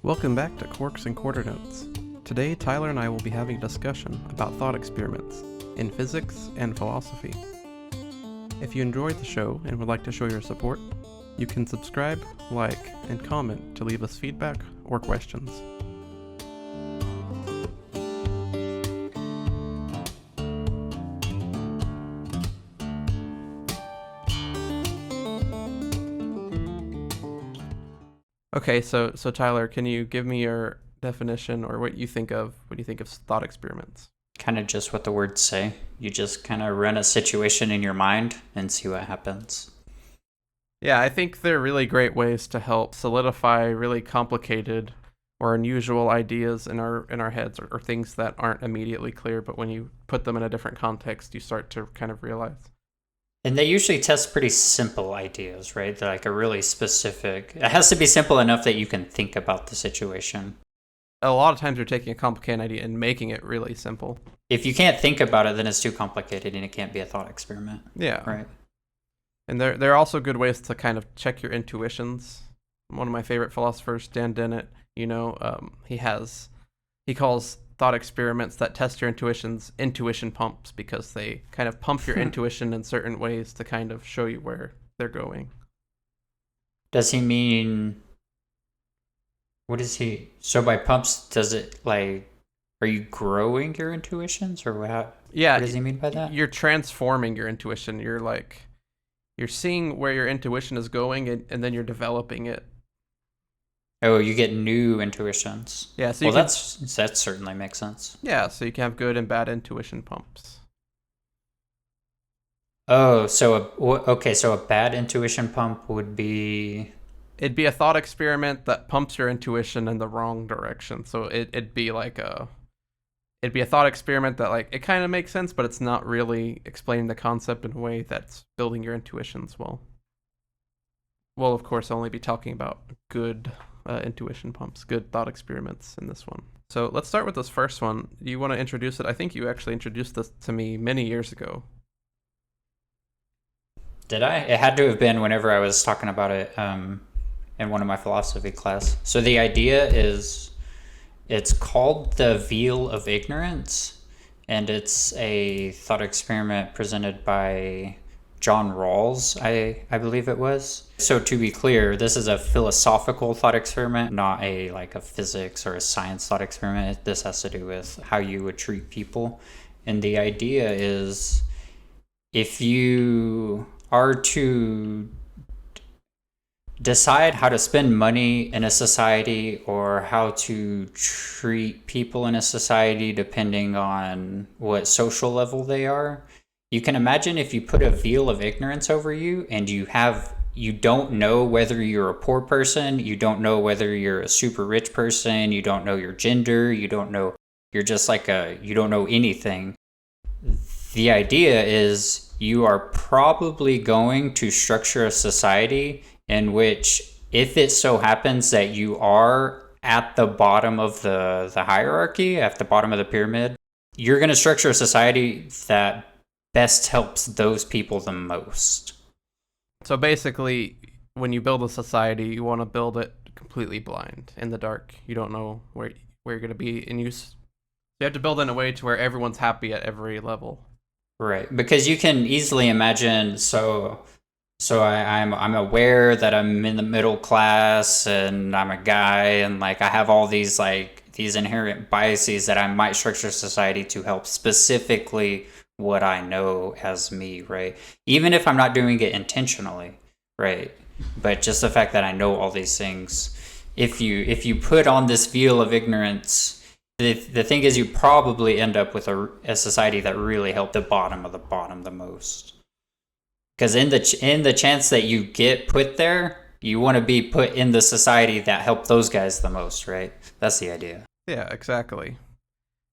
Welcome back to Quarks and Quarternotes. Today, Tyler and I will be having a discussion about thought experiments in physics and philosophy. If you enjoyed the show and would like to show your support, you can subscribe, like, and comment to leave us feedback or questions. Okay, so Tyler, can you give me your definition or what you think of when you think of thought experiments? Kind of just what the words say. You just kind of run a situation in your mind and see what happens. Yeah, I think they're really great ways to help solidify really complicated or unusual ideas in our heads or things that aren't immediately clear, but when you put them in a different context, you start to kind of realize. And they usually test pretty simple ideas, right? They're like a really specific... It has to be simple enough that you can think about the situation. A lot of times you're taking a complicated idea and making it really simple. If you can't think about it, then it's too complicated and it can't be a thought experiment. Yeah. Right. And there are also good ways to kind of check your intuitions. One of my favorite philosophers, Dan Dennett, he calls thought experiments that test your intuition pumps, because they kind of pump your intuition in certain ways to kind of show you where they're going. Does he mean... What is he... So by pumps, does it like... Are you growing your intuitions or what? Yeah. What does he mean by that? You're transforming your intuition. You're seeing where your intuition is going and then you're developing it. Oh, you get new intuitions. Yeah, so that certainly makes sense. Yeah, so you can have good and bad intuition pumps. Oh, so a bad intuition pump would be... It'd be a thought experiment that pumps your intuition in the wrong direction. So it'd be a thought experiment that it kind of makes sense, but it's not really explaining the concept in a way that's building your intuitions well. We'll, of course, only be talking about good intuition pumps, good thought experiments in this one. So let's start with this first one. Do you want to introduce it? I think you actually introduced this to me many years ago. Did I? It had to have been whenever I was talking about it in one of my philosophy class. So the idea is, it's called the veil of ignorance, and it's a thought experiment presented by John Rawls, I believe it was. So to be clear, this is a philosophical thought experiment, not a physics or a science thought experiment. This has to do with how you would treat people. And the idea is, if you are to decide how to spend money in a society or how to treat people in a society depending on what social level they are, you can imagine if you put a veil of ignorance over you and you don't know whether you're a poor person, you don't know whether you're a super rich person, you don't know your gender, you don't know, you're just you don't know anything. The idea is you are probably going to structure a society in which, if it so happens that you are at the bottom of the hierarchy, at the bottom of the pyramid, you're going to structure a society that best helps those people the most. So basically, when you build a society, you want to build it completely blind, in the dark. You don't know where you're going to be, and you have to build it in a way to where everyone's happy at every level. Right, because you can easily imagine, so I'm aware that I'm in the middle class and I'm a guy and I have all these these inherent biases that I might structure society to help specifically what I know as me, right? Even if I'm not doing it intentionally, right? But just the fact that I know all these things, if you put on this veil of ignorance, the thing is you probably end up with a society that really helped the bottom of the bottom the most. Because in the chance that you get put there, you want to be put in the society that helped those guys the most, right? That's the idea. Yeah, exactly.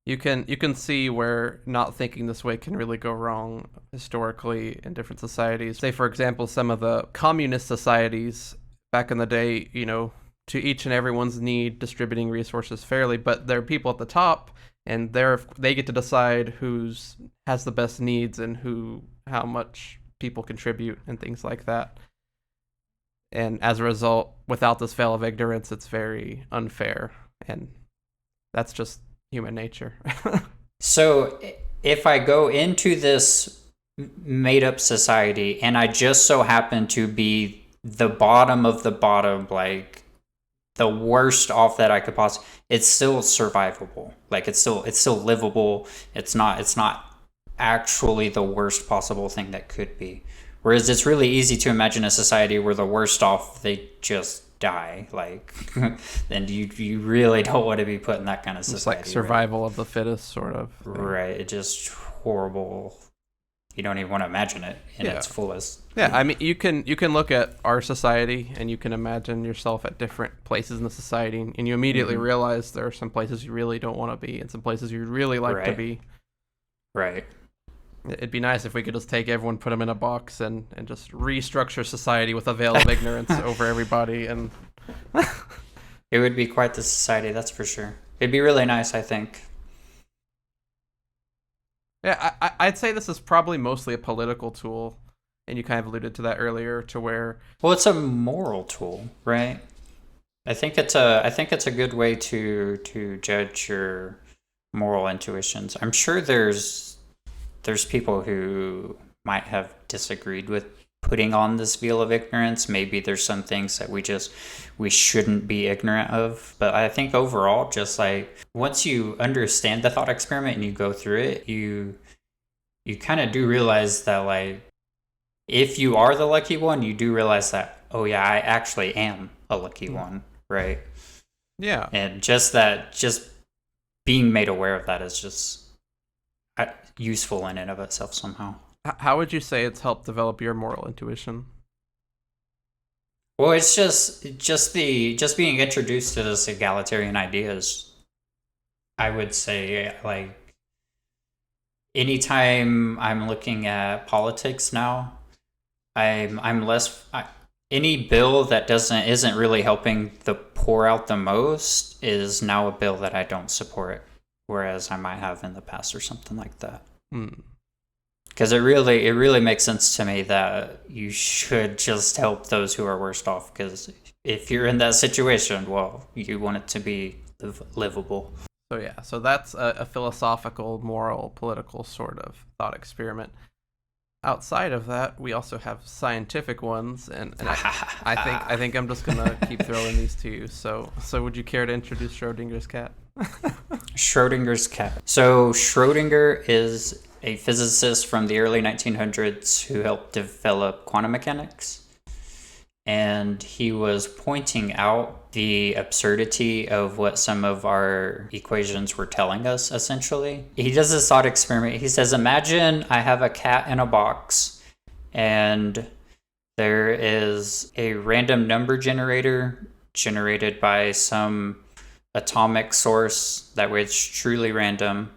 You can see where not thinking this way can really go wrong historically in different societies. Say, for example, some of the communist societies back in the day, to each and everyone's need, distributing resources fairly, but there are people at the top, and they get to decide who's has the best needs and how much people contribute and things like that. And as a result, without this veil of ignorance, it's very unfair. And that's just human nature. So if I go into this made up society and I just so happen to be the bottom of the bottom, like the worst off that I could possibly, it's still survivable. Like it's still livable. It's not actually the worst possible thing that could be. Whereas it's really easy to imagine a society where the worst off, they just die. Like, and you really don't want to be put in that kind of society. It's like survival of the fittest, sort of thing. Right. It's just horrible. You don't even want to imagine it in its fullest. Yeah, I mean, you can look at our society and you can imagine yourself at different places in the society, and you immediately realize there are some places you really don't want to be and some places you'd really like to be. Right. It'd be nice if we could just take everyone, put them in a box, and just restructure society with a veil of ignorance over everybody. And it would be quite the society, that's for sure. It'd be really nice, I think. Yeah, I'd say this is probably mostly a political tool, and you kind of alluded to that earlier, to where... Well, it's a moral tool, right? I think it's a good way to judge your moral intuitions. I'm sure there's people who might have disagreed with putting on this veil of ignorance. Maybe there's some things that we shouldn't be ignorant of. But I think overall, just like once you understand the thought experiment and you go through it, you kind of do realize that, like, if you are the lucky one, you do realize that, oh yeah, I actually am a lucky one, right? Yeah. And just being made aware of that is just useful in and of itself somehow. How would you say it's helped develop your moral intuition? Well, it's just being introduced to this egalitarian ideas. I would say, like, anytime I'm looking at politics now, I'm less any bill that isn't really helping the poor out the most is now a bill that I don't support, whereas I might have in the past or something like that. Because it really makes sense to me that you should just help those who are worst off, because if you're in that situation, well, you want it to be livable. So that's a philosophical, moral, political sort of thought experiment. Outside of that, we also have scientific ones, and I think I'm just gonna keep throwing these to you. So would you care to introduce Schrodinger's cat? Schrodinger's cat. So Schrodinger is a physicist from the early 1900s who helped develop quantum mechanics. And he was pointing out the absurdity of what some of our equations were telling us, essentially. He does this thought experiment. He says, imagine I have a cat in a box, and there is a random number generator generated by some atomic source that way it's truly random,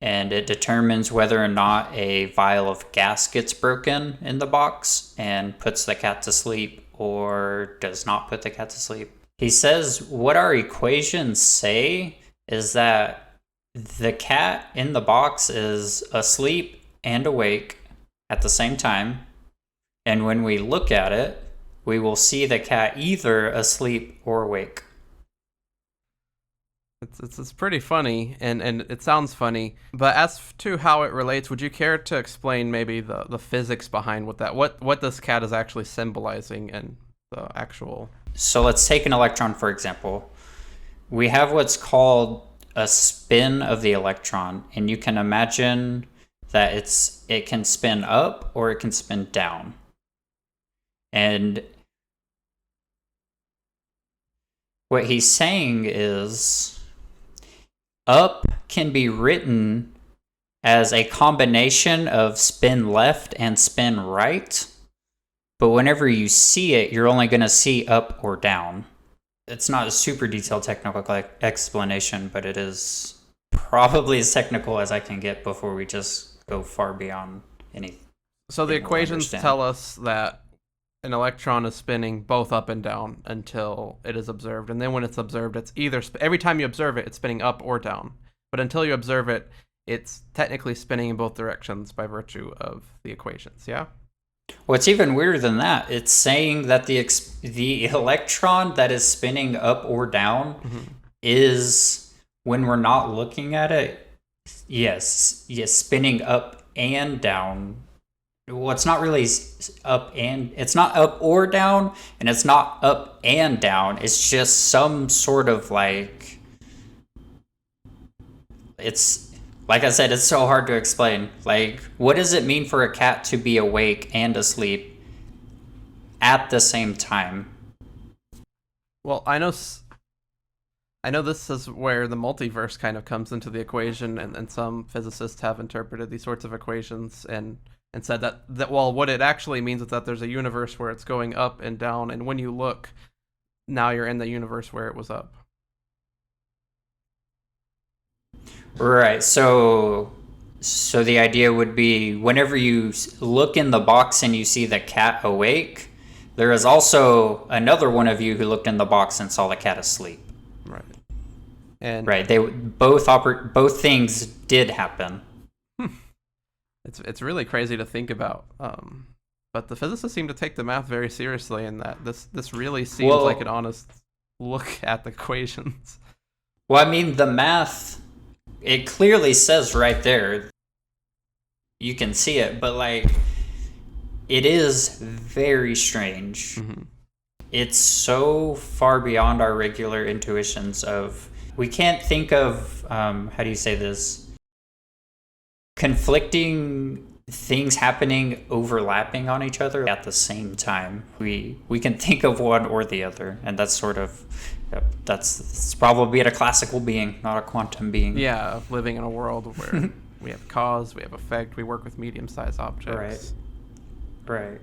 and it determines whether or not a vial of gas gets broken in the box and puts the cat to sleep or does not put the cat to sleep. He says what our equations say is that the cat in the box is asleep and awake at the same time, and when we look at it, we will see the cat either asleep or awake. It's pretty funny, and it sounds funny, but as to how it relates, would you care to explain maybe the physics behind what this cat is actually symbolizing and the actual... So let's take an electron, for example. We have what's called a spin of the electron, and you can imagine that it can spin up or it can spin down. And what he's saying is up can be written as a combination of spin left and spin right, but whenever you see it, you're only going to see up or down. It's not a super detailed technical explanation, but it is probably as technical as I can get before we just go far beyond anything. So the equations tell us that an electron is spinning both up and down until it is observed. And then when it's observed, it's either... every time you observe it, it's spinning up or down. But until you observe it, it's technically spinning in both directions by virtue of the equations, yeah? What's even weirder than that, it's saying that the electron that is spinning up or down Hmm. is, when we're not looking at it, yes, spinning up and down. Well, it's not really up, and it's not up or down, and it's not up and down. It's just some sort of like, it's like I said, it's so hard to explain. Like, what does it mean for a cat to be awake and asleep at the same time? Well, I know this is where the multiverse kind of comes into the equation, and some physicists have interpreted these sorts of equations and said that well, what it actually means is that there's a universe where it's going up and down, and when you look, now you're in the universe where it was up. Right. So the idea would be, whenever you look in the box and you see the cat awake, there is also another one of you who looked in the box and saw the cat asleep. Right. And Right. They both things did happen. it's really crazy to think about. But the physicists seem to take the math very seriously, and that this really seems Well, like an honest look at the equations. well, I mean, the math, it clearly says right there. You can see it, but like, it is very strange. Hmm. It's so far beyond our regular intuitions of, we can't think of, how do you say this, conflicting things happening overlapping on each other at the same time. We can think of one or the other, and that's sort of, yep, that's probably a classical being, not a quantum being. Yeah, living in a world where we have cause, we have effect, we work with medium-sized objects. Right.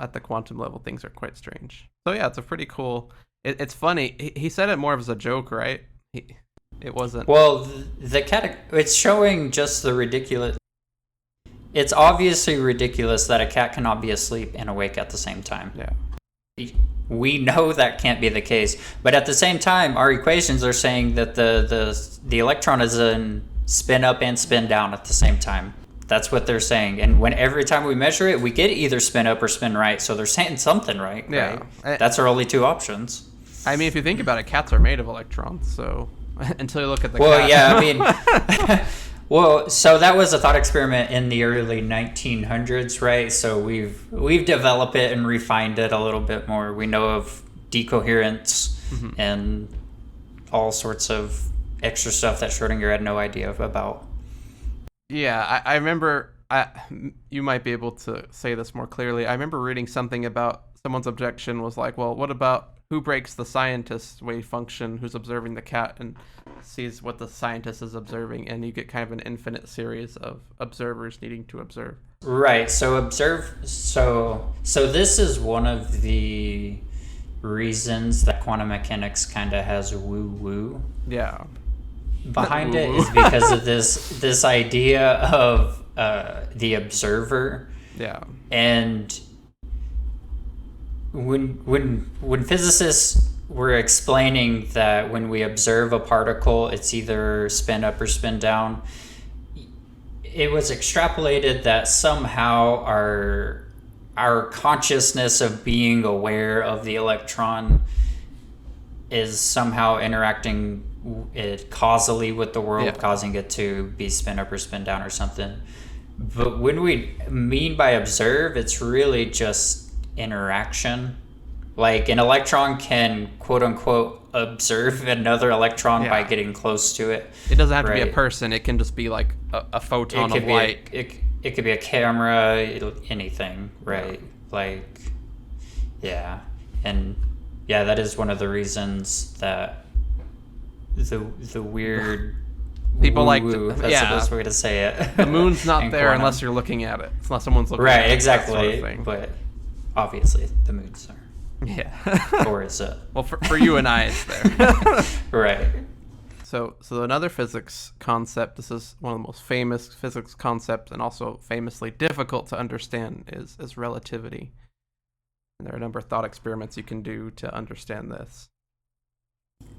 At the quantum level, things are quite strange. So yeah, it's a pretty cool. It's funny. He said it more as a joke, right? It wasn't. Well, it's showing just the ridiculous. It's obviously ridiculous that a cat cannot be asleep and awake at the same time. Yeah. We know that can't be the case, but at the same time, our equations are saying that the electron is in spin up and spin down at the same time. That's what they're saying, and when every time we measure it, we get either spin up or spin right. So they're saying something right. Yeah. Right? That's our only two options. I mean, if you think about it, cats are made of electrons. So until you look at the Well, cat. yeah, I mean, well, so that was a thought experiment in the early 1900s, right? So we've developed it and refined it a little bit more. We know of decoherence and all sorts of extra stuff that Schrodinger had no idea about. Yeah, I remember. You might be able to say this more clearly. I remember reading something about someone's objection was like, well, what about who breaks the scientist's wave function who's observing the cat and sees what the scientist is observing, and you get kind of an infinite series of observers needing to observe. Right. So this is one of the reasons that quantum mechanics kind of has woo woo. Yeah. Behind it is because of this idea of the observer. Yeah. And when physicists were explaining that when we observe a particle, it's either spin up or spin down, it was extrapolated that somehow our consciousness of being aware of the electron is somehow interacting it causally with the world, causing it to be spin up or spin down or something. But when we mean by observe, it's really just interaction. Like, an electron can quote unquote observe another electron by getting close to it. It doesn't have to be a person. It can just be like a photon of light. It could be a camera, anything, right? Like, yeah. And yeah, that is one of the reasons that the weird people like that's the best way to say it. The moon's not there quantum. unless you're looking at it. Unless someone's looking at it. Right, exactly. That sort of thing. But obviously the moon's there. Yeah. Or is it? Well, for you and I, it's there. Right. So another physics concept, this is one of the most famous physics concepts and also famously difficult to understand, is relativity. And there are a number of thought experiments you can do to understand this.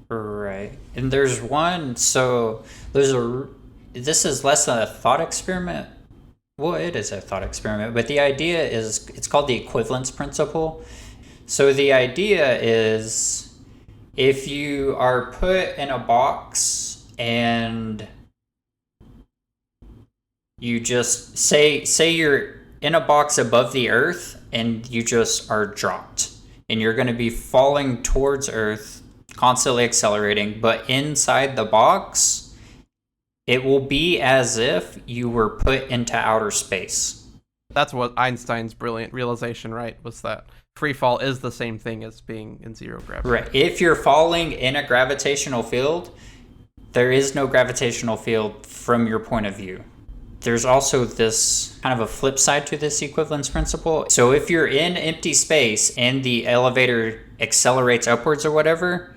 Right. And there's one, this is less than a thought experiment, Well, it is a thought experiment, but the idea is it's called the equivalence principle. So the idea is if you are put in a box and you just say you're in a box above the earth and you just are dropped and you're going to be falling towards earth, constantly accelerating, but inside the box it will be as if you were put into outer space. That's what Einstein's brilliant realization, right? Was that free fall is the same thing as being in zero gravity. Right. If you're falling in a gravitational field, there is no gravitational field from your point of view. There's also this kind of a flip side to this equivalence principle. So if you're in empty space and the elevator accelerates upwards or whatever,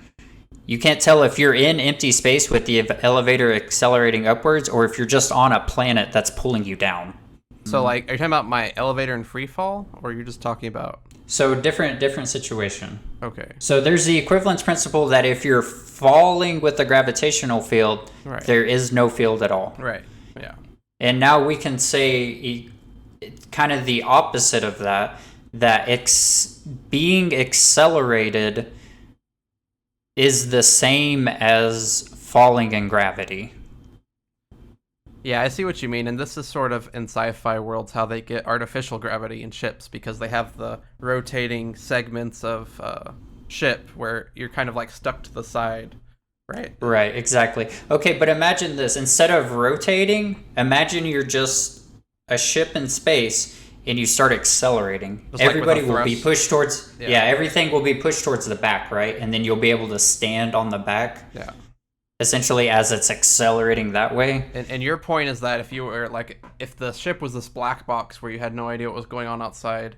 you can't tell if you're in empty space with the elevator accelerating upwards or if you're just on a planet that's pulling you down. So, like, are you talking about my elevator in free fall, or are you just talking about? So different situation. Okay. So there's the equivalence principle that if you're falling with a gravitational field, Right. there is no field at all. Right. Yeah. And now we can say kind of the opposite of that, that being accelerated is the same as falling in gravity. Yeah, I see what you mean, and this is sort of in sci-fi worlds how they get artificial gravity in ships because they have the rotating segments of ship where you're kind of like stuck to the side, right? Right, exactly. Okay, but imagine this. Instead of rotating, imagine you're just a ship in space and you start accelerating. Just like with Everybody a will be thrust. pushed towards, Yeah. everything will be pushed towards the back, right? And then you'll be able to stand on the back. Yeah. Essentially as it's accelerating that way. And your point is that if you were like, if the ship was this black box where you had no idea what was going on outside,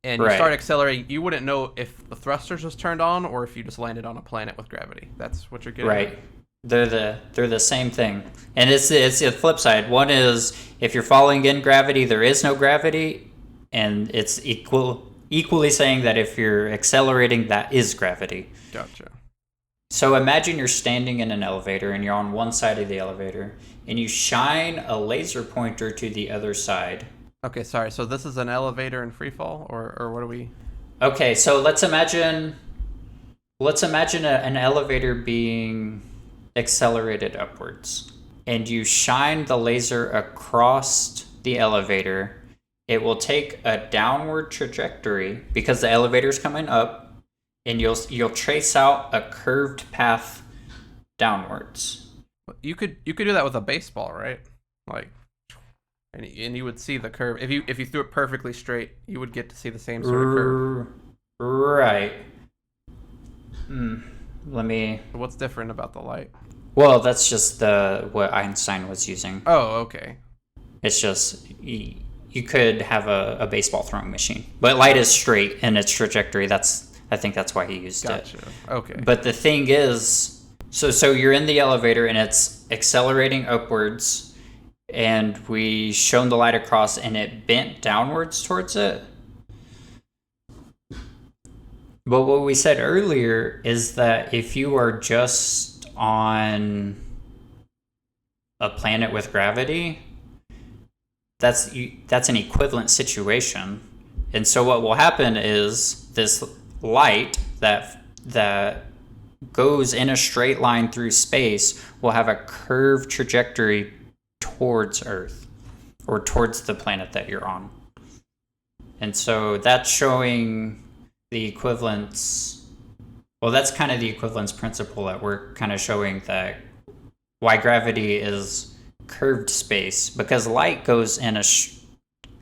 and you Right. start accelerating, you wouldn't know if the thrusters just turned on or if you just landed on a planet with gravity. That's what you're getting Right. at. They're the same thing. And it's the flip side. One is if you're falling in gravity, there is no gravity, and it's equally saying that if you're accelerating, that is gravity. Gotcha. So imagine you're standing in an elevator and you're on one side of the elevator and you shine a laser pointer to the other side. Okay, sorry. So this is an elevator in free fall, or what are we? Okay, so let's imagine an elevator being accelerated upwards and you shine the laser across the elevator. It will take a downward trajectory because the elevator's coming up, and you'll trace out a curved path downwards. You could do that with a baseball, right? Like, and you would see the curve. If you threw it perfectly straight, you would get to see the same sort of curve. Right. Let me. What's different about the light? Well, that's just what Einstein was using. Oh, okay. It's just you could have a baseball throwing machine, but light is straight in its trajectory. I think that's why he used it. Gotcha. Okay. But the thing is, so you're in the elevator and it's accelerating upwards, and we shone the light across and it bent downwards towards it. But what we said earlier is that if you are just on a planet with gravity, that's an equivalent situation. And so what will happen is this light that goes in a straight line through space will have a curved trajectory towards Earth or towards the planet that you're on. And so that's showing the equivalence. Well, that's kind of the equivalence principle that we're kind of showing, that why gravity is curved space, because light goes in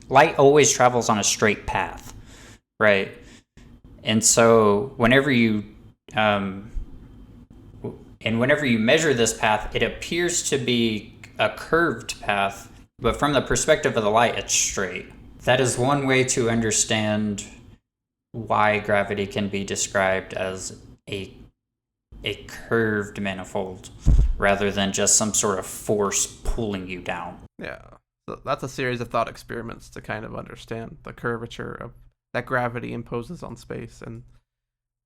light always travels on a straight path, right? And so whenever you measure this path, it appears to be a curved path, but from the perspective of the light, it's straight. That is one way to understand why gravity can be described as a curved manifold rather than just some sort of force pulling you down. Yeah. So that's a series of thought experiments to kind of understand the curvature of that gravity imposes on space, and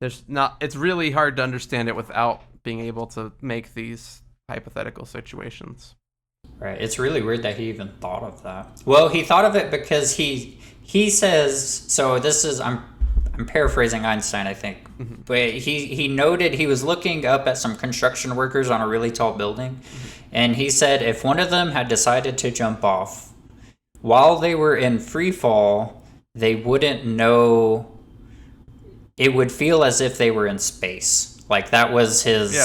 it's really hard to understand it without being able to make these hypothetical situations. Right. It's really weird that he even thought of that. Well, he thought of it because he says, so this is I'm paraphrasing Einstein, I think. Mm-hmm. But he noted he was looking up at some construction workers on a really tall building, and he said if one of them had decided to jump off while they were in free fall, they wouldn't know. It would feel as if they were in space. Like that was his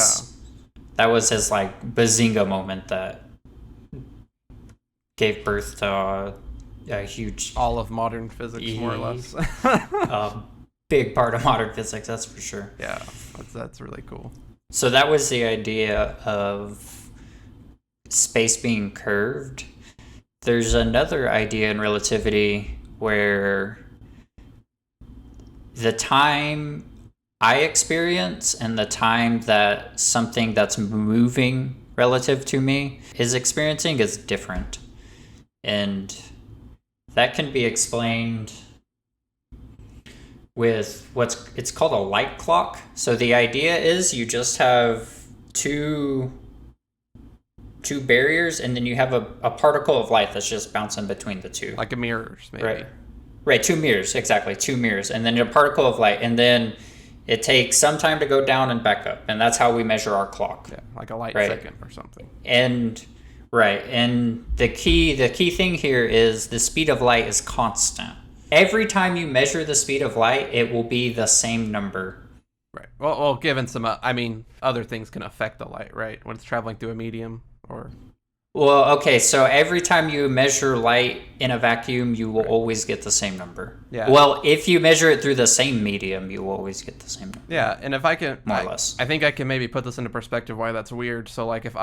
like bazinga moment that gave birth to a huge, all of modern physics, more or less. big part of modern physics, that's for sure. Yeah, that's really cool. So that was the idea of space being curved. There's another idea in relativity where the time I experience and the time that something that's moving relative to me is experiencing is different. And that can be explained with it's called a light clock. So the idea is you just have two barriers, and then you have a particle of light that's just bouncing between the two. Like a mirrors, maybe. Right, two mirrors, exactly, two mirrors. And then a particle of light, and then it takes some time to go down and back up, and that's how we measure our clock. Yeah, like a light second or something. And the key thing here is the speed of light is constant. Every time you measure the speed of light, it will be the same number. Right. Well, given some, other things can affect the light, right? When it's traveling through a medium or... Well, okay, so every time you measure light in a vacuum, you will always get the same number. Yeah. Well, if you measure it through the same medium, you will always get the same number. Yeah, and if I can... More or less. I think I can maybe put this into perspective why that's weird. So, like, if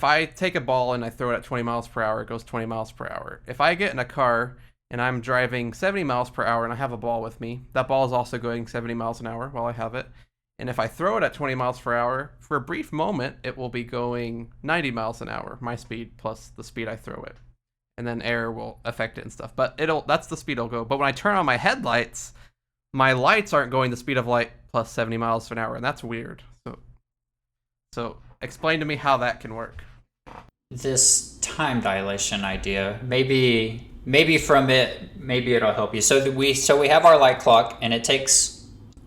I take a ball and I throw it at 20 miles per hour, it goes 20 miles per hour. If I get in a car and I'm driving 70 miles per hour and I have a ball with me, that ball is also going 70 miles an hour while I have it. And if I throw it at 20 miles per hour, for a brief moment, it will be going 90 miles an hour, my speed plus the speed I throw it. And then air will affect it and stuff. But that's the speed it'll go. But when I turn on my headlights, my lights aren't going the speed of light plus 70 miles an hour, and that's weird. So explain to me how that can work. This time dilation idea, maybe from it, maybe it'll help you. So we have our light clock, and it takes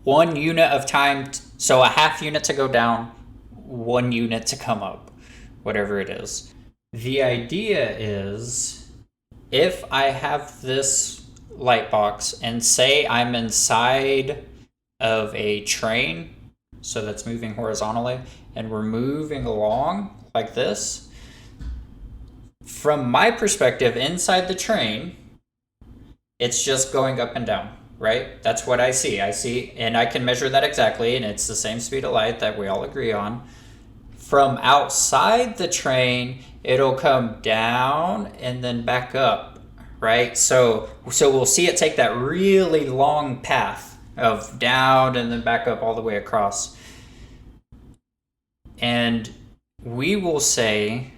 1 unit of time, so a half unit to go down, 1 unit to come up, whatever it is. The idea is, if I have this light box and say I'm inside of a train, so that's moving horizontally, and we're moving along like this, from my perspective inside the train, it's just going up and down. Right? That's what I see. And I can measure that exactly, and it's the same speed of light that we all agree on. From outside the train, it'll come down and then back up, right? So we'll see it take that really long path of down and then back up all the way across. And we will say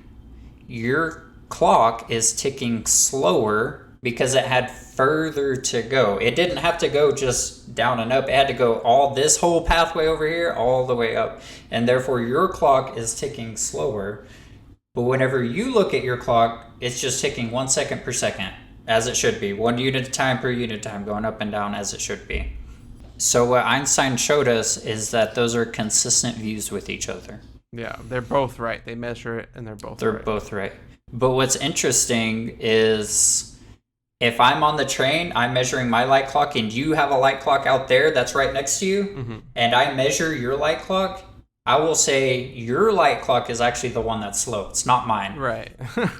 your clock is ticking slower because it had further to go. It didn't have to go just down and up. It had to go all this whole pathway over here all the way up. And therefore your clock is ticking slower. But whenever you look at your clock, it's just ticking 1 second per second, as it should be. 1 unit of time per unit of time, going up and down as it should be. So what Einstein showed us is that those are consistent views with each other. Yeah, they're both right. They measure it and they're both right. But what's interesting is, if I'm on the train, I'm measuring my light clock, and you have a light clock out there that's right next to you, and I measure your light clock, I will say your light clock is actually the one that's slow. It's not mine. Right.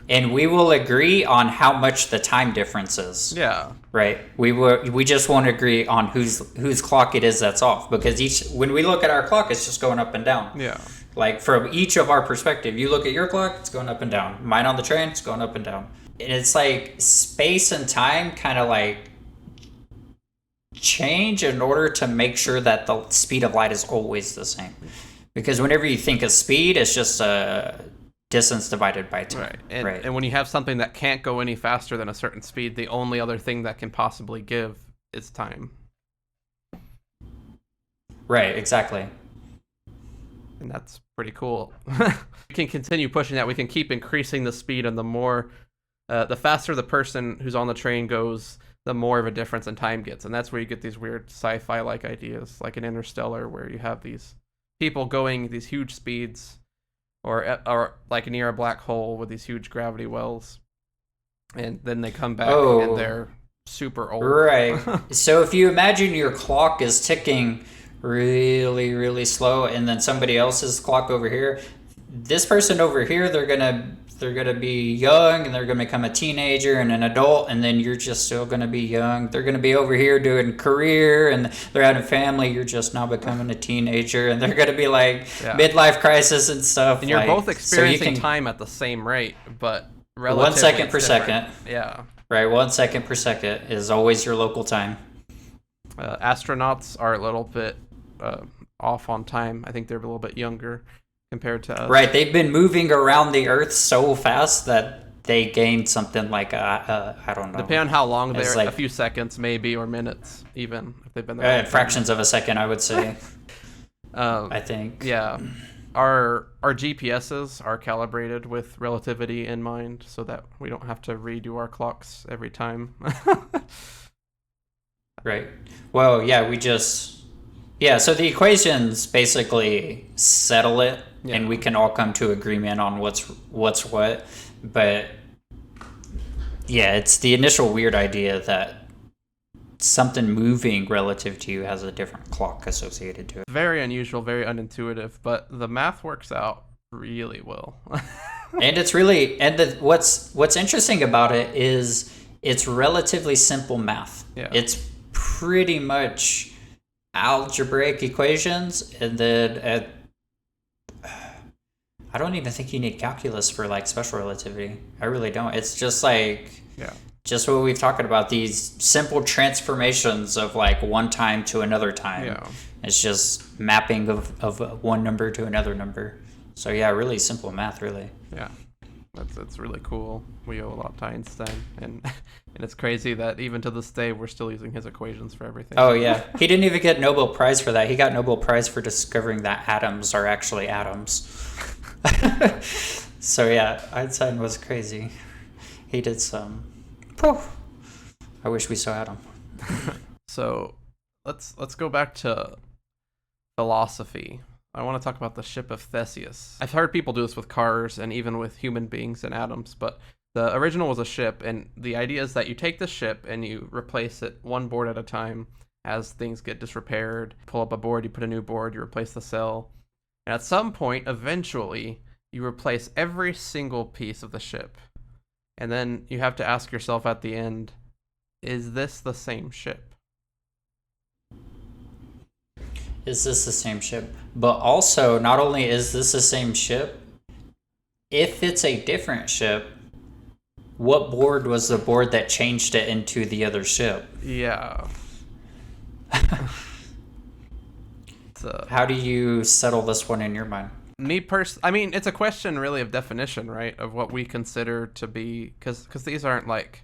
And we will agree on how much the time difference is. Yeah. Right. We just won't agree on whose clock it is that's off, because when we look at our clock, it's just going up and down. Yeah. Like, from each of our perspective, you look at your clock, it's going up and down. Mine on the train, it's going up and down. And it's like space and time kind of like change in order to make sure that the speed of light is always the same. Because whenever you think of speed, it's just a distance divided by time. Right. And when you have something that can't go any faster than a certain speed, the only other thing that can possibly give is time. Right, exactly. And that's pretty cool. We can continue pushing that. We can keep increasing the speed, and the faster the person who's on the train goes, the more of a difference in time gets. And that's where you get these weird sci-fi like ideas, like in Interstellar, where you have these people going these huge speeds, or like near a black hole with these huge gravity wells, and then they come back and they're super old. Right. So if you imagine your clock is ticking really, really slow, and then somebody else's clock over here, this person over here, they're gonna be young, and they're gonna become a teenager and an adult, and then you're just still gonna be young. They're gonna be over here doing career, and they're having family. You're just now becoming a teenager, and they're gonna be like midlife crisis and stuff. And you're both experiencing time at the same rate, but relatively 1 second per second. Yeah. Right, 1 second per second is always your local time. Astronauts are a little bit off on time. I think they're a little bit younger compared to us. Right, they've been moving around the Earth so fast that they gained something like, I don't know. Depending on how long they're, like a few seconds maybe, or minutes even, if they've been there. Fractions of a second, I would say. I think. Yeah. Our GPSs are calibrated with relativity in mind, so that we don't have to redo our clocks every time. Right. Well, yeah, so the equations basically settle it, and we can all come to agreement on what's what. But yeah, it's the initial weird idea that something moving relative to you has a different clock associated to it. Very unusual, very unintuitive, but the math works out really well. And it's really, what's interesting about it is it's relatively simple math. Yeah. It's pretty much algebraic equations, and then I don't even think you need calculus for like special relativity. I really don't. It's just like just what we've talked about, these simple transformations of like one time to another time. Yeah. It's just mapping of one number to another number. So yeah, really simple math, really. Yeah. That's really cool. We owe a lot to Einstein, and it's crazy that even to this day we're still using his equations for everything. Oh yeah, he didn't even get Nobel Prize for that. He got Nobel Prize for discovering that atoms are actually atoms. So yeah, Einstein was crazy. He did some. I wish we still had him. So let's go back to philosophy. I want to talk about the ship of Theseus. I've heard people do this with cars and even with human beings and atoms, but the original was a ship, and the idea is that you take the ship and you replace it one board at a time as things get disrepaired. Pull up a board, you put a new board, you replace the cell, and at some point, eventually, you replace every single piece of the ship. And then you have to ask yourself at the end, is this the same ship? Is this the same ship? But also, not only is this the same ship, if it's a different ship, what board was the board that changed it into the other ship? Yeah. How do you settle this one in your mind? I mean, it's a question really of definition, right? Of what we consider to be, because these aren't like,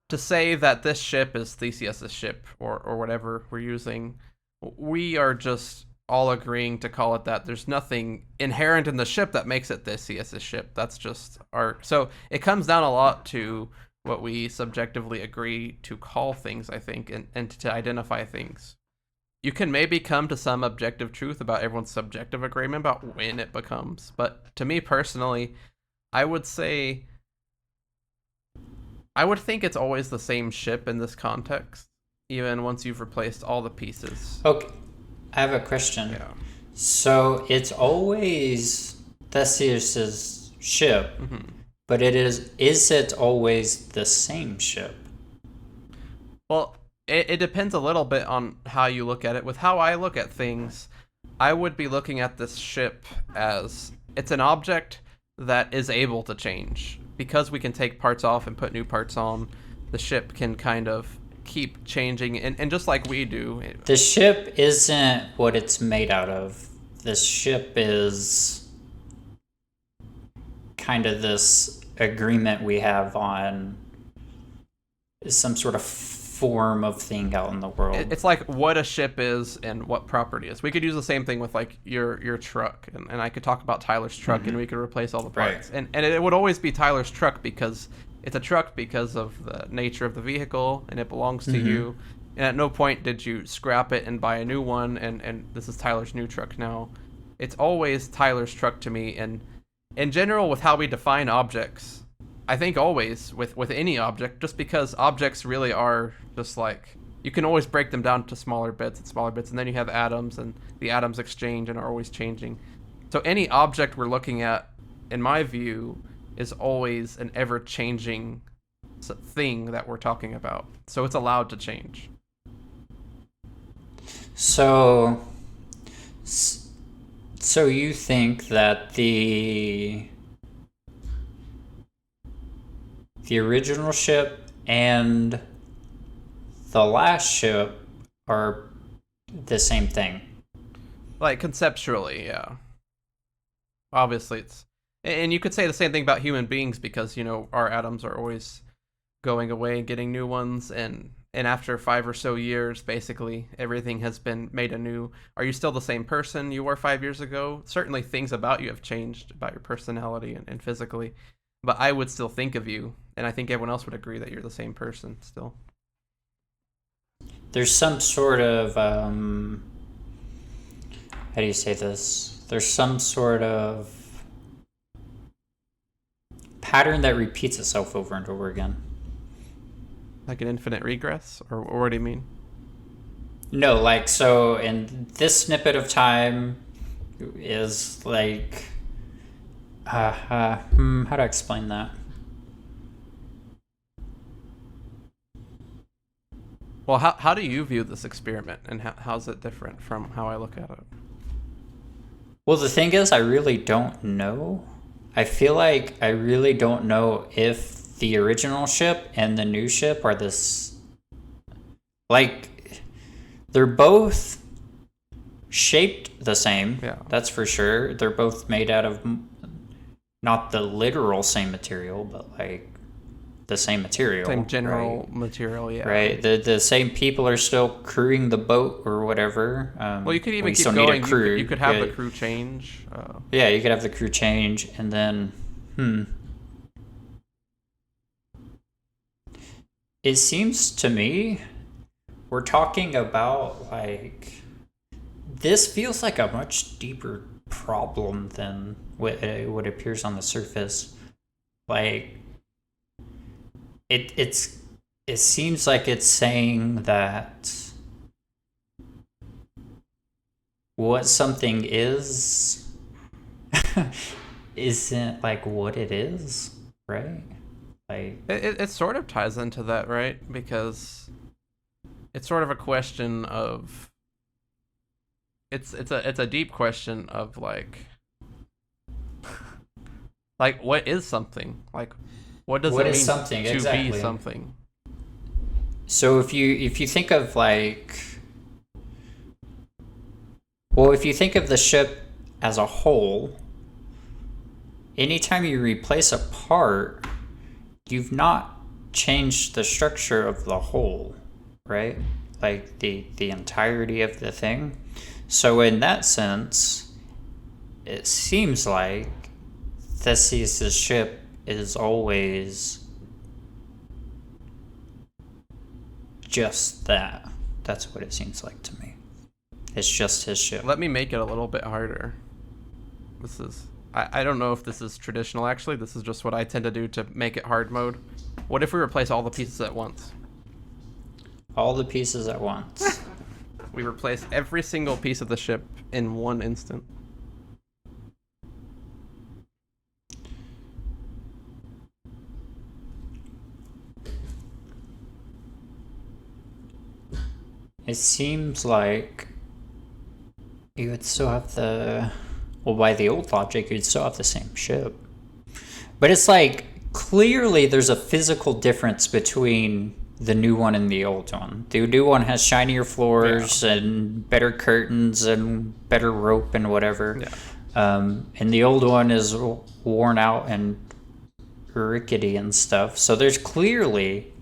to say that this ship is Theseus's ship or whatever we're using, we are just all agreeing to call it that. There's nothing inherent in the ship that makes it Theseus's ship. That's just so it comes down a lot to what we subjectively agree to call things, I think, and to identify things. You can maybe come to some objective truth about everyone's subjective agreement about when it becomes. But to me personally, I would think it's always the same ship in this context, even once you've replaced all the pieces. Okay, I have a question. Yeah. So it's always Theseus's ship, but is it always the same ship? Well, it depends a little bit on how you look at it. With how I look at things, I would be looking at this ship as it's an object that is able to change. Because we can take parts off and put new parts on, the ship can kind of keep changing, and just like we do. The ship isn't what it's made out of. This ship is kind of this agreement we have on some sort of form of thing out in the world. It's like what a ship is and what property is. We could use the same thing with like your truck, and I could talk about Tyler's truck, and we could replace all the parts, Right. and it would always be Tyler's truck because it's a truck because of the nature of the vehicle, and it belongs to you. And at no point did you scrap it and buy a new one, and this is Tyler's new truck now. It's always Tyler's truck to me, and in general with how we define objects, I think always with any object, just because objects really are just like, you can always break them down to smaller bits, and then you have atoms, and the atoms exchange and are always changing. So any object we're looking at, in my view, is always an ever-changing thing that we're talking about. So it's allowed to change. So you think that the original ship and the last ship are the same thing? Like conceptually, yeah. Obviously it's, and you could say the same thing about human beings because, our atoms are always going away and getting new ones, and after 5 or so years, basically everything has been made anew. Are you still the same person you were 5 years ago? Certainly things about you have changed, about your personality and physically, but I would still think of you, and I think everyone else would agree that you're the same person still. There's some sort of how do you say this? There's some sort of pattern that repeats itself over and over again. Like an infinite regress? Or what do you mean? No, like, so in this snippet of time is like how do I explain that? Well, how do you view this experiment, and how's it different from how I look at it? Well, the thing is, I really don't know. I feel like I really don't know if the original ship and the new ship are this. Like, they're both shaped the same. Yeah. That's for sure. They're both made out of not the literal same material, but like the same material. Same general right? material, yeah. Right. The same people are still crewing the boat or whatever. Well, you could even we keep still going. Need a crew. You could have the crew change. Yeah, you could have the crew change, and then it seems to me we're talking about like, this feels like a much deeper problem than what appears on the surface. Like, it seems like it's saying that what something is isn't like what it is, right? Like, it sort of ties into that, right? Because it's sort of a question of, it's a deep question of like what is something? Like, what does it mean something to exactly be something? So if you think of like, well, if you think of the ship as a whole, anytime you replace a part, you've not changed the structure of the whole, right? Like the entirety of the thing. So in that sense, it seems like Theseus' ship is always just that. That's what it seems like to me. It's just his ship. Let me make it a little bit harder. I don't know if this is traditional, actually. This is just what I tend to do to make it hard mode. What if we replace all the pieces at once? All the pieces at once. We replace every single piece of the ship in one instant. It seems like you would still have by the old logic, you'd still have the same ship. But it's like, clearly there's a physical difference between the new one and the old one. The new one has shinier floors and better curtains and better rope and whatever. Yeah. And the old one is worn out and rickety and stuff. So there's clearly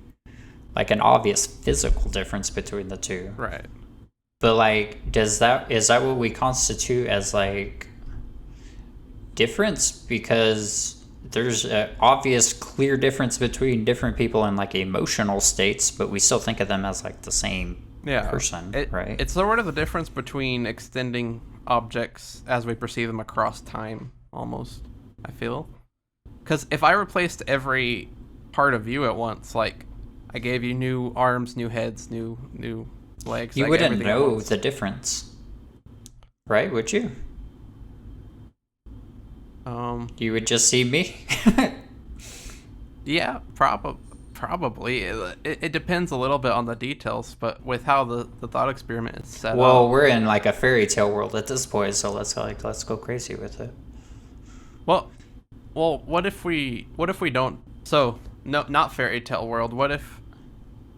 like an obvious physical difference between the two. Right. But like, is that what we constitute as like difference? Because there's an obvious, clear difference between different people in like emotional states, but we still think of them as like the same person, right? It's sort of the difference between extending objects as we perceive them across time, almost, I feel. Because if I replaced every part of you at once, like I gave you new arms, new heads, new legs, you wouldn't know the difference, right? Would you? You would just see me. Yeah, probably. It depends a little bit on the details, but with how the thought experiment is set well, up. we're in like a fairy tale world at this point, so let's go crazy with it. Well, what if we don't? So no, not fairy tale world. What if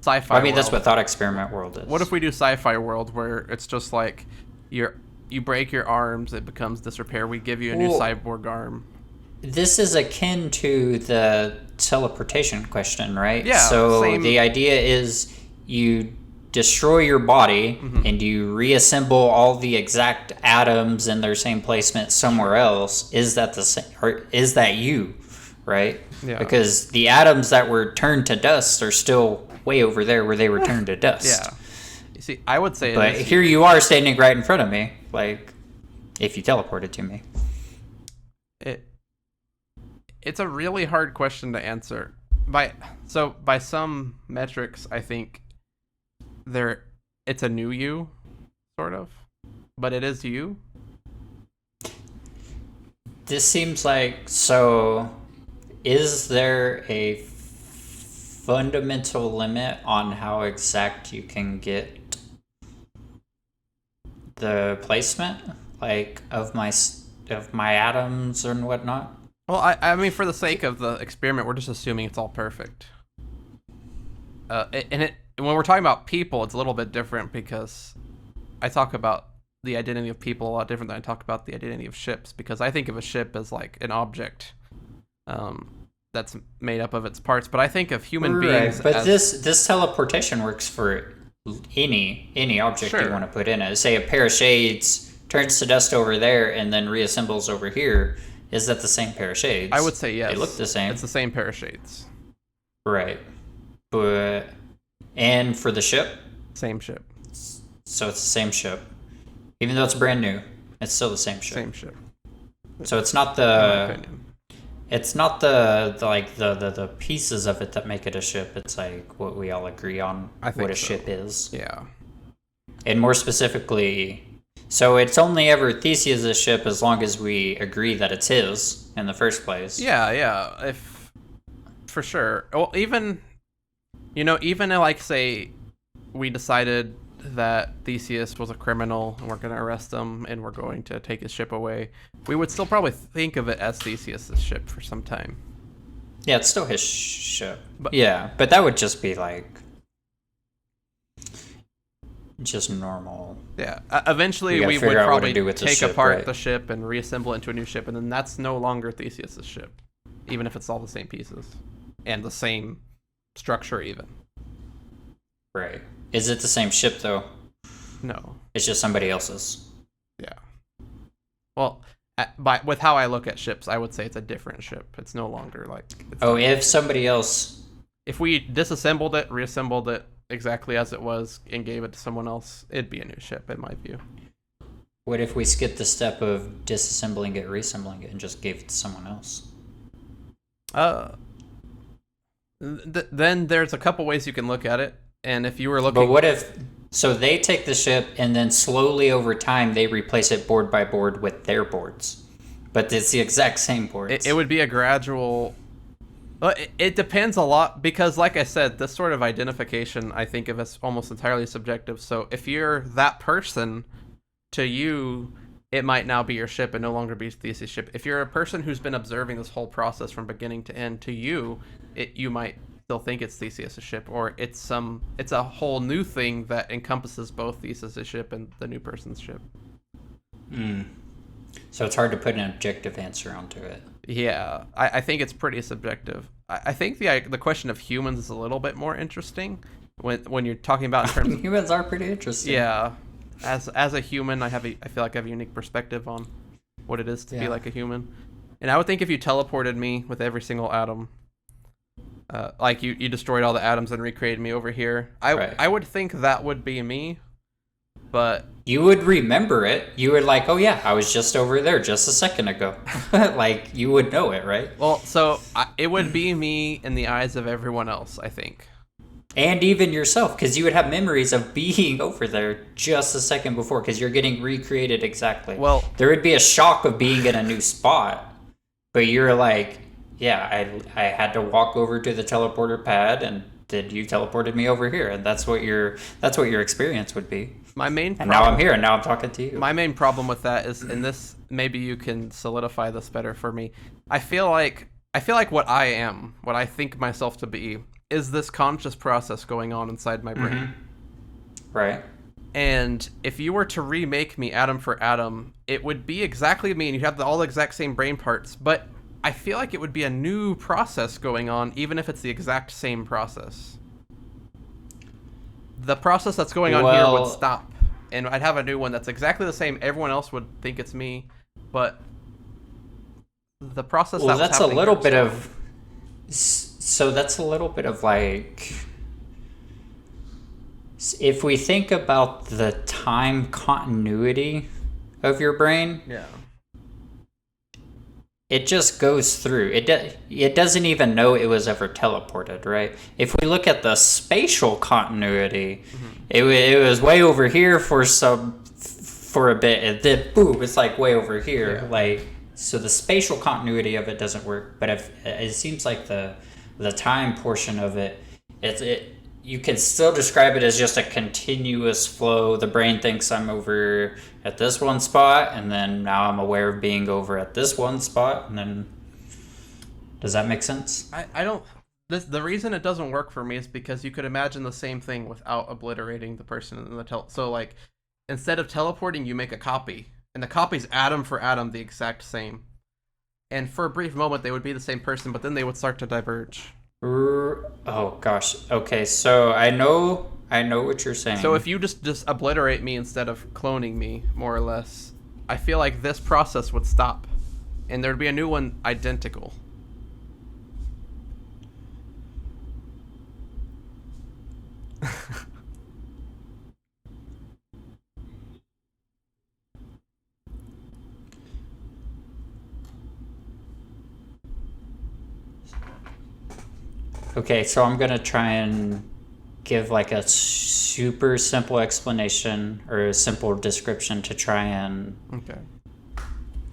sci-fi? I mean, world? that's what thought experiment world is. What if we do sci-fi world where it's just like you break your arms, it becomes disrepair. We give you a new cyborg arm. This is akin to the teleportation question, right? Yeah. So the idea is you destroy your body and you reassemble all the exact atoms in their same placement somewhere else. Is that the same, or is that you, right? Yeah. Because the atoms that were turned to dust are still way over there where they were turned to dust. Yeah. You see, I would say, but here you are standing right in front of me, like if you teleported to me. It's a really hard question to answer. By some metrics, I think it's a new you, sort of, but it is you. This seems like, so is there a fundamental limit on how exact you can get the placement, like of my atoms and whatnot? Well, I mean, for the sake of the experiment, we're just assuming it's all perfect. When we're talking about people, it's a little bit different because I talk about the identity of people a lot different than I talk about the identity of ships, because I think of a ship as like an object that's made up of its parts, but I think of human beings. But this teleportation works for any object you want to put in it. Say a pair of shades turns to dust over there and then reassembles over here. Is that the same pair of shades? I would say yes. They look the same. It's the same pair of shades. Right. And for the ship? Same ship. So it's the same ship. Even though it's brand new, it's still the same ship. Same ship. So it's not the the pieces of it that make it a ship. It's like what we all agree on what a ship is. Yeah. And more specifically, so it's only ever Theseus' ship as long as we agree that it's his in the first place. Yeah. If for sure. Well, even like say we decided that Theseus was a criminal and we're going to arrest him and we're going to take his ship away, we would still probably think of it as Theseus' ship for some time. Yeah, it's still his ship. But that would just be like just normal. Yeah. Eventually we would probably take apart the ship and reassemble it into a new ship, and then that's no longer Theseus' ship, even if it's all the same pieces and the same structure even. Right. Is it the same ship though? No. It's just somebody else's. Yeah. Well, with how I look at ships, I would say it's a different ship. It's no longer like... if somebody else... If we disassembled it, reassembled it exactly as it was, and gave it to someone else, it'd be a new ship, in my view. What if we skipped the step of disassembling it, reassembling it, and just gave it to someone else? Then there's a couple ways you can look at it, and if you were looking... But what if... So they take the ship, and then slowly over time, they replace it board by board with their boards. But it's the exact same boards. It would be a gradual... Well, it depends a lot, because like I said, this sort of identification I think of as almost entirely subjective. So if you're that person, to you, it might now be your ship and no longer be Theseus' ship. If you're a person who's been observing this whole process from beginning to end, to you, you might still think it's Theseus' ship, or it's a whole new thing that encompasses both Theseus' ship and the new person's ship. So it's hard to put an objective answer onto it. Yeah, I think it's pretty subjective. I think the question of humans is a little bit more interesting when you're talking about in terms of, Humans are pretty interesting. yeah, as a human, I feel like I have a unique perspective on what it is to be like a human. And I would think if you teleported me with every single atom, like you destroyed all the atoms and recreated me over here, I would think that would be me, but you would remember it. You would like, oh yeah, I was just over there just a second ago. Like, you would know it, right? Well, so it would be me in the eyes of everyone else, I think. And even yourself, because you would have memories of being over there just a second before, because you're getting recreated exactly. Well, there would be a shock of being in a new spot, but you're like, yeah, I had to walk over to the teleporter pad, and then you teleported me over here, and that's what your experience would be. And now I'm here, and now I'm talking to you. My main problem with that is, and this maybe you can solidify this better for me. I feel like what I am, what I think myself to be, is this conscious process going on inside my brain. Mm-hmm. Right. And if you were to remake me atom for atom, it would be exactly me, and you'd have all the exact same brain parts, but I feel like it would be a new process going on, even if it's the exact same process. The process that's going on here would stop, and I'd have a new one that's exactly the same. Everyone else would think it's me, but the process that's a little bit of... So that's a little bit of like... If we think about the time continuity of your brain... Yeah. It just goes through. It doesn't even know it was ever teleported, right? If we look at the spatial continuity, it was way over here for a bit, and then boom, it's like way over here. Yeah. Like, so the spatial continuity of it doesn't work. But if it seems like the time portion of it, you can still describe it as just a continuous flow. The brain thinks I'm over at this one spot, and then now I'm aware of being over at this one spot, and then... Does that make sense? I don't... The reason it doesn't work for me is because you could imagine the same thing without obliterating the person in the so, like, instead of teleporting, you make a copy, and the copy's atom for atom the exact same. And for a brief moment, they would be the same person, but then they would start to diverge. Oh gosh. Okay, so I know what you're saying. So if you just obliterate me instead of cloning me, more or less, I feel like this process would stop, and there'd be a new one identical. Okay, so I'm gonna try and give like a super simple explanation or a simple description to try and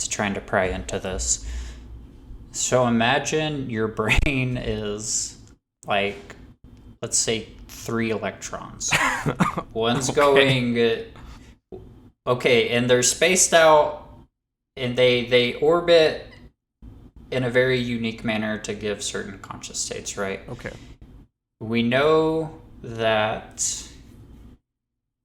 to pry into this. So imagine your brain is like, let's say 3 electrons. One's going, and they're spaced out, and they orbit in a very unique manner to give certain conscious states, right? Okay. We know that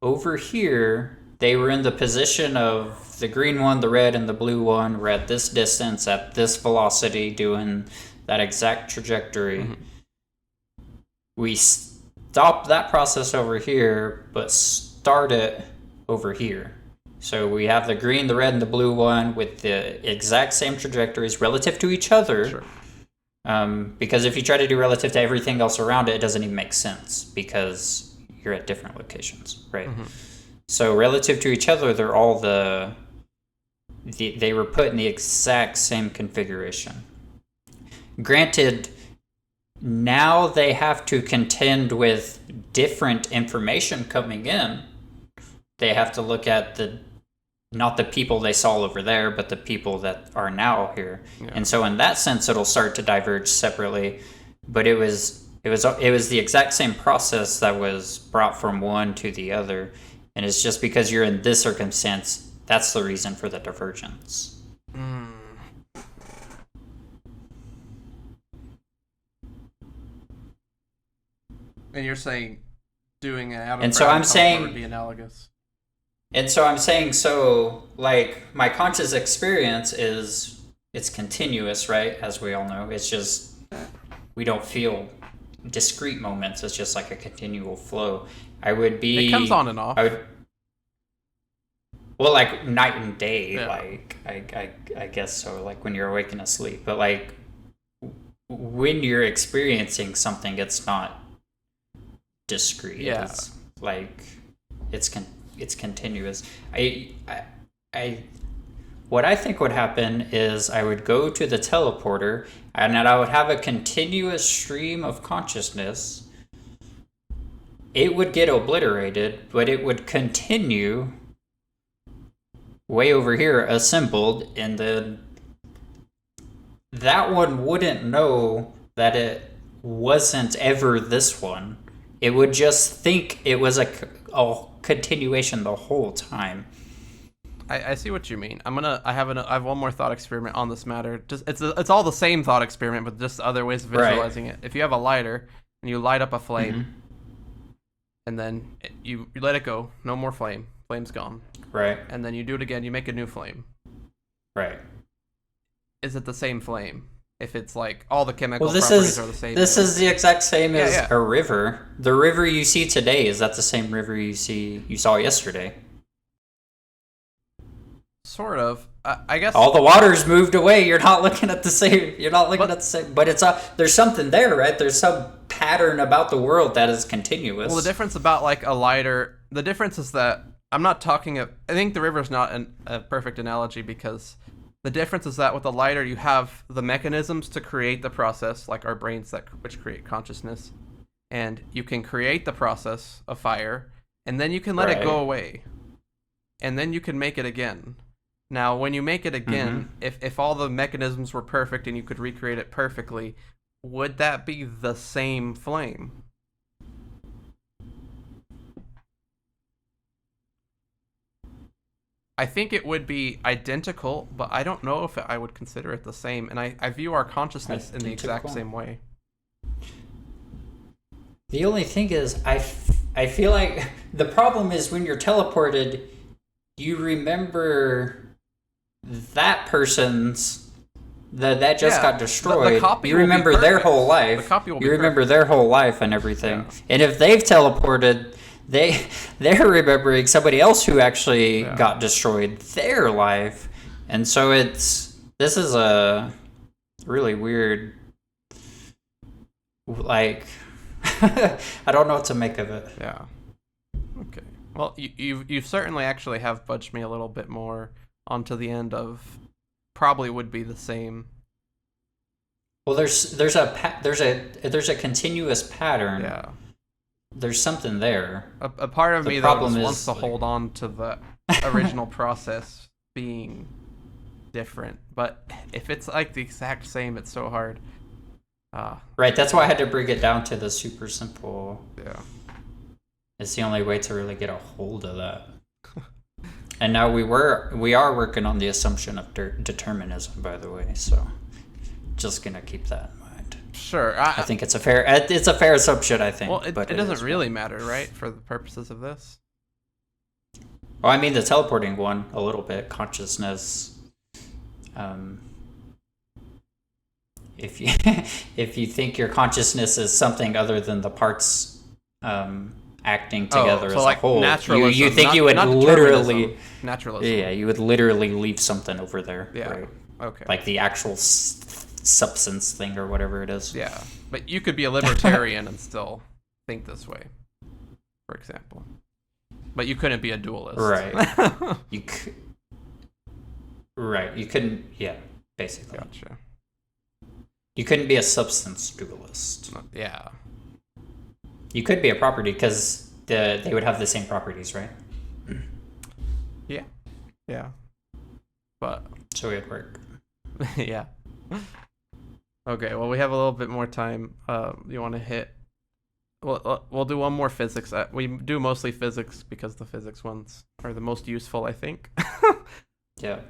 over here, they were in the position of the green one, the red, and the blue one were at this distance, at this velocity, doing that exact trajectory. Mm-hmm. We stop that process over here, but start it over here. So we have the green, the red, and the blue one with the exact same trajectories relative to each other. Sure. Because if you try to do relative to everything else around it, it doesn't even make sense because you're at different locations, right? Mm-hmm. So relative to each other, they're all they were put in the exact same configuration. Granted, now they have to contend with different information coming in. They have to look at not the people they saw over there, but the people that are now here. Yeah. And so in that sense, it'll start to diverge separately. But it was the exact same process that was brought from one to the other. And it's just because you're in this circumstance, that's the reason for the divergence. Mm. And you're saying doing an atom and so I'm saying would be analogous. And so I'm saying, so like my conscious experience is it's continuous, right? As we all know, it's just we don't feel discrete moments. It's just like a continual flow. I would be. It comes on and off. I would. Well, like night and day, Yeah. like I guess so. Like when you're awake and asleep, but like when you're experiencing something, it's not discrete. Yeah. It's like it's continuous. I what I think would happen is I would go to the teleporter and then I would have a continuous stream of consciousness. It would get obliterated, but it would continue way over here assembled, and then that one wouldn't know that it wasn't ever this one. It would just think it was a continuation the whole time. I see what you mean. I have one more thought experiment on this matter. Just it's all the same thought experiment, but just other ways of visualizing it. If you have a lighter and you light up a flame, and then you let it go, no more flame, flame's gone. Right. And then you do it again, you make a new flame. Right. Is it the same flame? If it's like all the chemical Well, properties are the same. This is the exact same as Yeah. a river. The river you see today, is that the same river you saw yesterday? Sort of. I guess All the water's moved away. You're not looking at the same. You're not looking at the same. But there's something there, right? There's some pattern about the world that is continuous. Well, the difference about like a lighter, the difference is that I'm not talking. I think the river's not a perfect analogy because the difference is that with a lighter you have the mechanisms to create the process, like our brains which create consciousness, and you can create the process of fire, and then you can let it go away, and then you can make it again. Now, when you make it again, if all the mechanisms were perfect and you could recreate it perfectly, would that be the same flame? I think it would be identical, but I don't know if I would consider it the same. And I view our consciousness in the exact same way. The only thing is, I feel like the problem is when you're teleported, you remember that person's that just got destroyed. The copy you remember their whole life. The copy will you remember their whole life and everything. Yeah. And if they've teleported, they're remembering somebody else who actually got destroyed, their life. And so this is a really weird, like, I don't know what to make of it. Yeah. Okay. Well, you certainly actually have budged me a little bit more onto the end of probably would be the same. Well, there's a continuous pattern. Yeah. There's something there. A part of me though just wants to hold on to the original process being different, but if it's like the exact same, it's so hard. Right. That's why I had to bring it down to the super simple. Yeah. It's the only way to really get a hold of that. And now we are working on the assumption of determinism, by the way. So, just gonna keep that in mind. Sure, I think it's a fair assumption. I think. Well, it doesn't really matter, right, for the purposes of this. Well, I mean the teleporting one a little bit. Consciousness. If you think your consciousness is something other than the parts acting together as like a whole, naturalism, you think you would not literally naturalism. Yeah, you would literally leave something over there. Yeah. Right? Okay. Like the actual substance thing or whatever it is. Yeah, but you could be a libertarian and still think this way, for example. But you couldn't be a dualist. Right. Right. You couldn't. Yeah. Basically. Gotcha. You couldn't be a substance dualist. Yeah. You could be a property because they would have the same properties, right? Yeah. Yeah. But so it'd work. Yeah. Okay. Well, we have a little bit more time. You want to hit? We'll do one more physics. We do mostly physics because the physics ones are the most useful, I think. Yeah.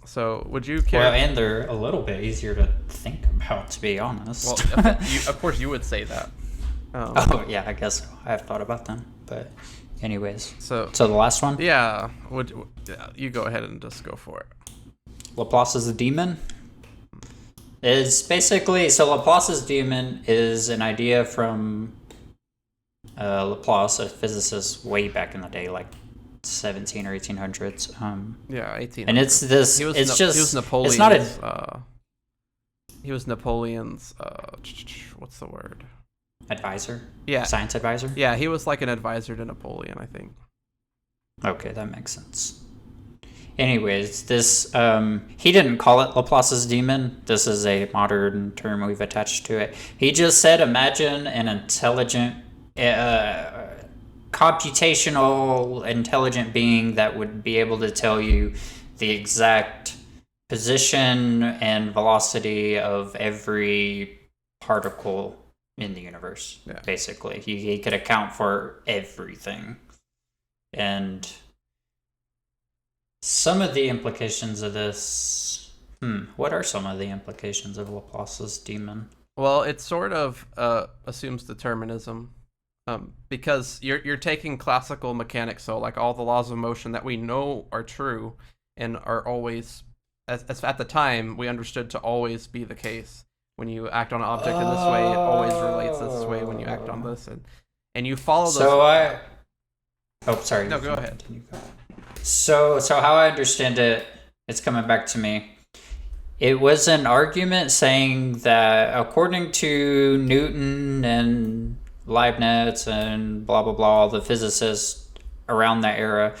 So would you care? Well, and they're a little bit easier to think about, to be honest. Well, of course you would say that. Oh yeah, I guess so. I have thought about them, but anyways. So So the last one, yeah, yeah, you go ahead and just go for it. Laplace's demon. Is basically so Laplace's demon is an idea from Laplace, a physicist way back in the day, like 17 or 1800s. Yeah, 18. And it's this. He was It's he just. was Napoleon's. It's not a He was Napoleon's. What's the word? advisor. Yeah, Science advisor. yeah. He was like an advisor to Napoleon, I think. Okay, that makes sense. Anyways, this he didn't call it Laplace's demon. This is a modern term we've attached to it. He just said, imagine an intelligent, computational, intelligent being that would be able to tell you the exact position and velocity of every particle in the universe. Yeah. Basically, he could account for everything, and some of the implications of this. What are some of the implications of Laplace's demon? Well, it sort of assumes determinism, because you're taking classical mechanics, so like all the laws of motion that we know are true and are always, as at the time we understood to always be the case. When you act on an object in this way, it always relates this way when you act on this, and you follow those. Oh, sorry. No, go ahead. So how I understand it, it's coming back to me. It was an argument saying that according to Newton and Leibniz and blah blah blah, the physicists around that era,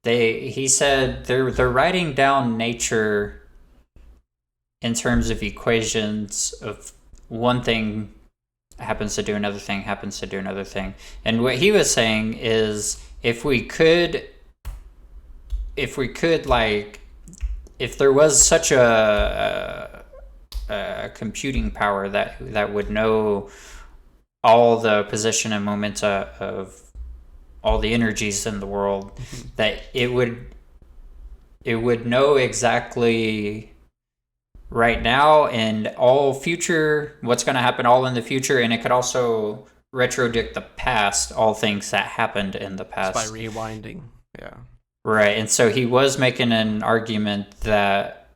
he said they're writing down nature in terms of equations of one thing happens to do another thing happens to do another thing. And what he was saying is if there was such a computing power that would know all the position and momenta of all the energies in the world, that it would know exactly right now and all future, what's going to happen all in the future, and it could also retrodict the past, all things that happened in the past. Just by rewinding, yeah. Right, and so he was making an argument that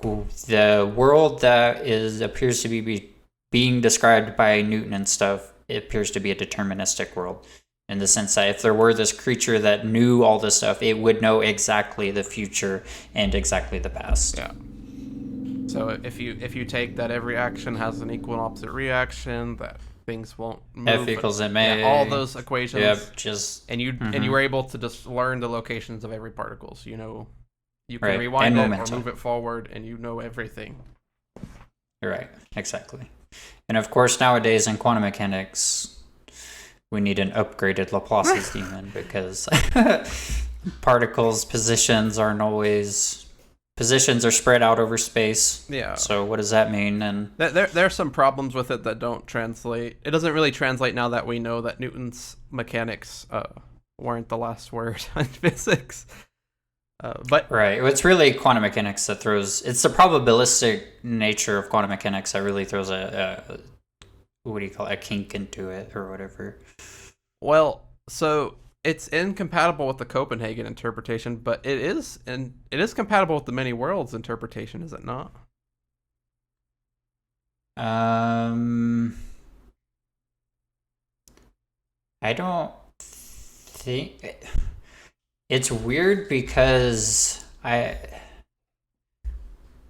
the world that appears to be being described by Newton and stuff, it appears to be a deterministic world, in the sense that if there were this creature that knew all this stuff, it would know exactly the future and exactly the past. Yeah. So if you take that every action has an equal and opposite reaction, that things won't move. F equals ma. Yeah, all those equations. Yep, and you were able to just learn the locations of every particle. So you can rewind it or move it forward, and you know everything. Right, exactly. And of course, nowadays in quantum mechanics, we need an upgraded Laplace's demon, because particles' positions are spread out over space. Yeah. So what does that mean? And there are some problems with it that don't translate. It doesn't really translate now that we know that Newton's mechanics weren't the last word in physics. But right, it's really quantum mechanics that throws. It's the probabilistic nature of quantum mechanics that really throws a what do you call it, a kink into it or whatever. Well, so it's incompatible with the Copenhagen interpretation, but it is compatible with the many worlds interpretation, is it not? I don't think it's weird, because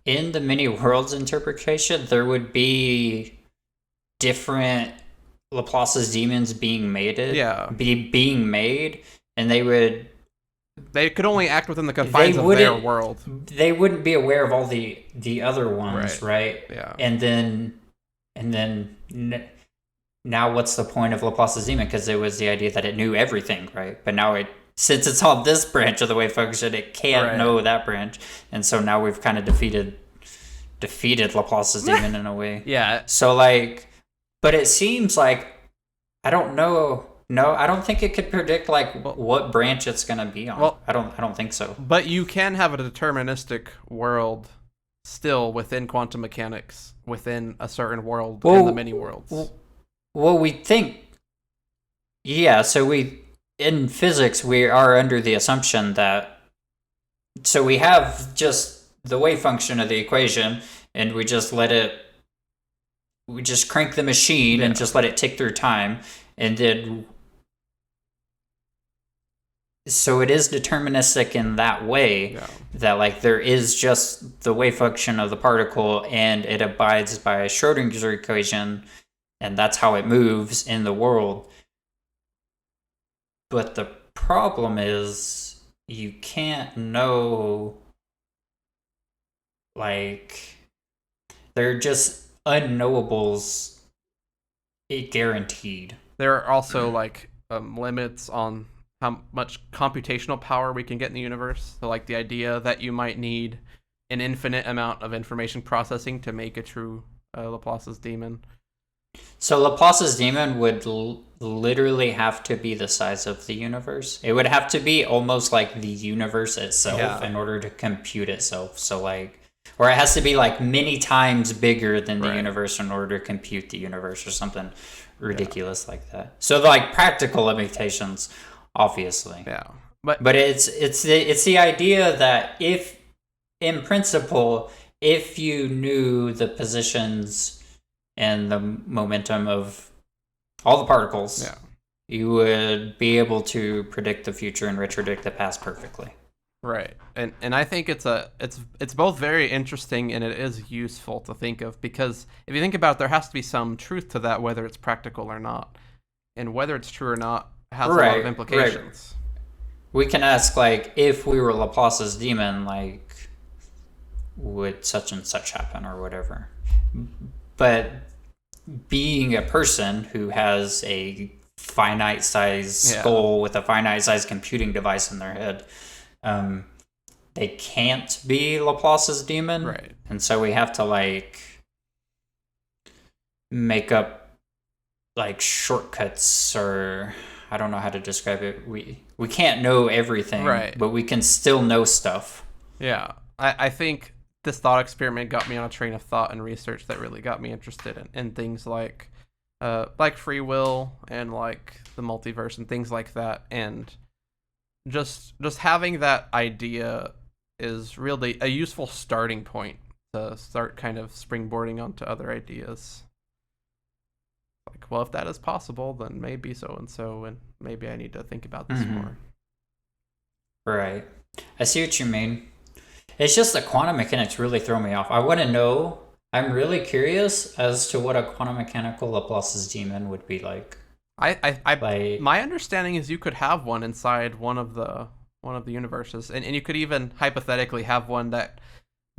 in the many worlds interpretation, there would be different Laplace's demons being made, and they could only act within the confines of their world. They wouldn't be aware of all the other ones, right? Yeah. And then now what's the point of Laplace's demon? Because it was the idea that it knew everything, right? But now since it's on this branch of the wave function, it can't know that branch, and so now we've kind of defeated Laplace's demon in a way. Yeah. So but it seems like, I don't know. No, I don't think it could predict what branch it's gonna be on. Well, I don't think so. But you can have a deterministic world still within quantum mechanics, within a certain world in the many worlds. Well, we think, yeah, so in physics, we are under the assumption that, so we have just the wave function of the equation, and we just crank the machine and just let it tick through time, and then, so it is deterministic in that way, that like there is just the wave function of the particle, and it abides by Schrodinger's equation, and that's how it moves in the world. But the problem is you can't know, like, they're just unknowables, guaranteed. There are also like limits on how much computational power we can get in the universe. So like the idea that you might need an infinite amount of information processing to make a true Laplace's demon. So Laplace's demon would literally have to be the size of the universe. It would have to be almost like the universe itself in order to compute itself. So like, or it has to be like many times bigger than the universe in order to compute the universe, or something ridiculous like that. So like practical limitations, obviously. Yeah. But it's the idea that if, in principle, if you knew the positions and the momentum of all the particles, you would be able to predict the future and retrodict the past perfectly. Right. And I think it's both very interesting and it is useful to think of, because if you think about it, there has to be some truth to that, whether it's practical or not. And whether it's true or not has a lot of implications. We can ask, like, if we were Laplace's demon, like, would such and such happen or whatever. But being a person who has a finite size skull with a finite size computing device in their head, they can't be Laplace's demon. Right. And so we have to like make up like shortcuts, or I don't know how to describe it. We can't know everything, but we can still know stuff. Yeah. I think this thought experiment got me on a train of thought and research that really got me interested in things like free will and like the multiverse and things like that. And just having that idea is really a useful starting point to start kind of springboarding onto other ideas. Like, well, if that is possible, then maybe so and so, and maybe I need to think about this more. Right. I see what you mean. It's just that quantum mechanics really throw me off. I want to know. I'm really curious as to what a quantum mechanical Laplace's demon would be like. My understanding is you could have one inside one of the universes, and you could even hypothetically have one that,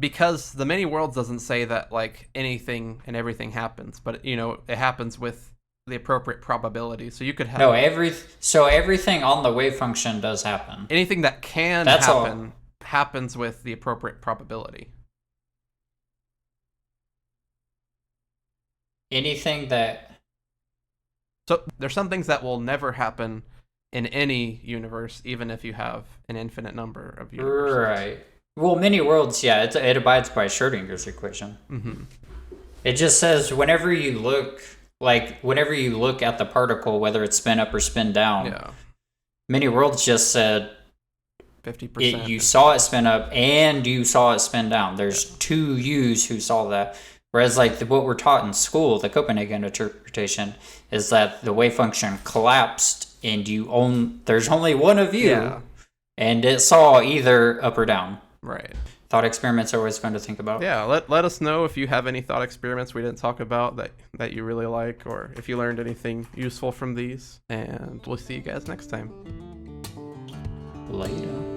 because the many worlds doesn't say that like anything and everything happens, but you know it happens with the appropriate probability. So you could have everything on the wave function does happen. Anything that can happen happens with the appropriate probability. Anything that... So there's some things that will never happen in any universe, even if you have an infinite number of universes. Right. Well, many worlds, it abides by Schrodinger's equation. Mm-hmm. It just says whenever you look at the particle, whether it's spin up or spin down, many worlds just said 50%. You saw it spin up and you saw it spin down. There's two U's who saw that. Whereas like what we're taught in school, the Copenhagen interpretation, is that the wave function collapsed and there's only one of you, and it saw either up or down. Right. Thought experiments are always fun to think about. Yeah, let us know if you have any thought experiments we didn't talk about that you really like, or if you learned anything useful from these. And we'll see you guys next time. Later.